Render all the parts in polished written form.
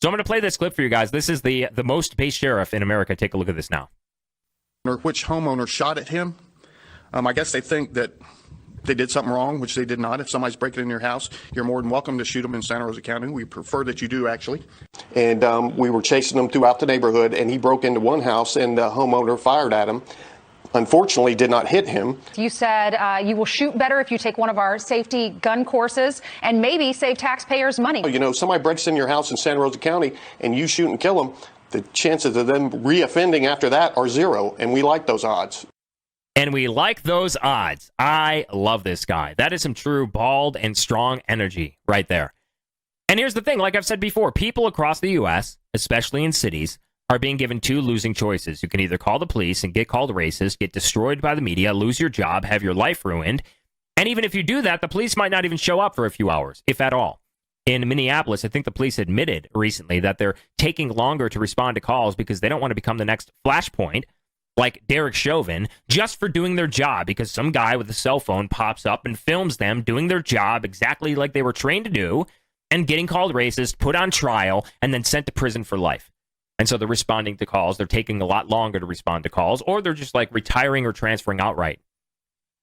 So I'm going to play this clip for you guys. This is the most based sheriff in America. Take a look at this now. Or which homeowner shot at him. I guess they think that they did something wrong, which they did not. If somebody's breaking into your house, you're more than welcome to shoot them in Santa Rosa County. We prefer that you do, actually. And we were chasing him throughout the neighborhood, and he broke into one house, and the homeowner fired at him. Unfortunately, did not hit him. You said you will shoot better if you take one of our safety gun courses and maybe save taxpayers money. You know, somebody breaks into your house in Santa Rosa County, and you shoot and kill them, the chances of them reoffending after that are zero, and we like those odds. And we like those odds. I love this guy. That is some true bald and strong energy right there. And here's the thing, like I've said before, people across the U.S., especially in cities, are being given two losing choices. You can either call the police and get called racist, get destroyed by the media, lose your job, have your life ruined. And even if you do that, the police might not even show up for a few hours, if at all. In Minneapolis, I think the police admitted recently that they're taking longer to respond to calls because they don't want to become the next flashpoint, like Derek Chauvin, just for doing their job, because some guy with a cell phone pops up and films them doing their job exactly like they were trained to do and getting called racist, put on trial, and then sent to prison for life. And so they're responding to calls. They're taking a lot longer to respond to calls, or they're just like retiring or transferring outright.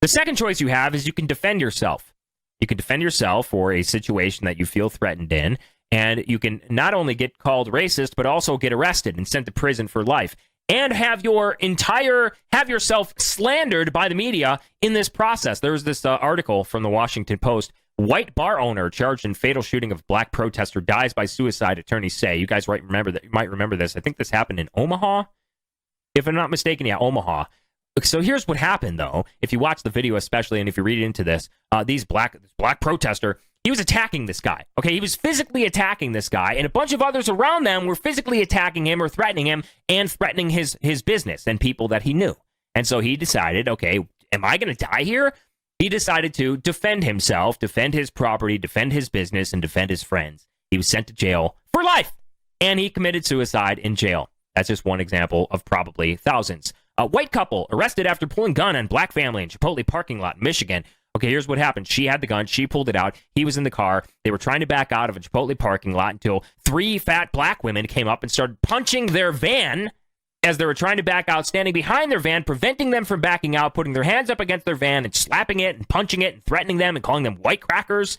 The second choice you have is you can defend yourself. You can defend yourself for a situation that you feel threatened in, and you can not only get called racist, but also get arrested and sent to prison for life, and have yourself slandered by the media in this process. There was this article from the Washington Post. White bar owner charged in fatal shooting of black protester dies by suicide, attorneys say. You guys might remember this. I think this happened in Omaha. If I'm not mistaken, yeah, Omaha. So here's what happened, though. If you watch the video especially, and if you read into this, this black protester, he was attacking this guy. Okay, he was physically attacking this guy, and a bunch of others around them were physically attacking him or threatening him and threatening his business and people that he knew. And so he decided, okay, am I going to die here? He decided to defend himself, defend his property, defend his business, and defend his friends. He was sent to jail for life, and he committed suicide in jail. That's just one example of probably thousands. A white couple arrested after pulling gun on black family in Chipotle parking lot in Michigan. Okay, here's what happened. She had the gun. She pulled it out. He was in the car. They were trying to back out of a Chipotle parking lot until three fat black women came up and started punching their van as they were trying to back out, standing behind their van, preventing them from backing out, putting their hands up against their van and slapping it and punching it and threatening them and calling them white crackers.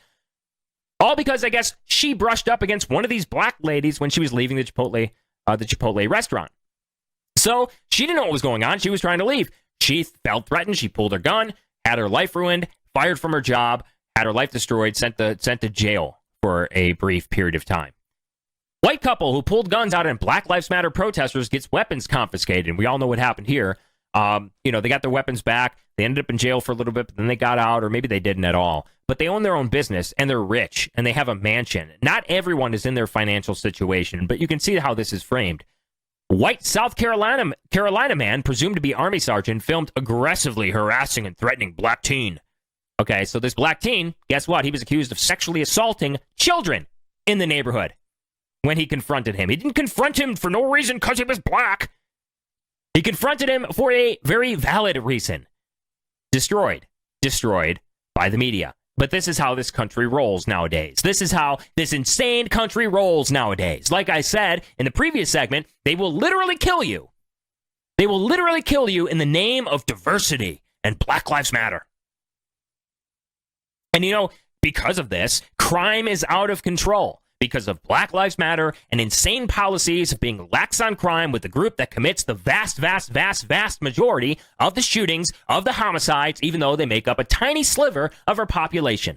All because, I guess, she brushed up against one of these black ladies when she was leaving the Chipotle restaurant. So she didn't know what was going on. She was trying to leave. She felt threatened. She pulled her gun, had her life ruined, fired from her job, had her life destroyed, sent to jail for a brief period of time. White couple who pulled guns out on Black Lives Matter protesters gets weapons confiscated. And we all know what happened here. They got their weapons back. They ended up in jail for a little bit, but then they got out, or maybe they didn't at all. But they own their own business, and they're rich, and they have a mansion. Not everyone is in their financial situation, but you can see how this is framed. White South Carolina man, presumed to be Army sergeant, filmed aggressively harassing and threatening black teen. Okay, so this black teen, guess what? He was accused of sexually assaulting children in the neighborhood when he confronted him. He didn't confront him for no reason because he was black. He confronted him for a very valid reason. Destroyed by the media. But this is how this country rolls nowadays. This is how this insane country rolls nowadays. Like I said in the previous segment, they will literally kill you. They will literally kill you in the name of diversity and Black Lives Matter. And because of this, crime is out of control. Because of Black Lives Matter and insane policies of being lax on crime with the group that commits the vast majority of the shootings, of the homicides, even though they make up a tiny sliver of our population.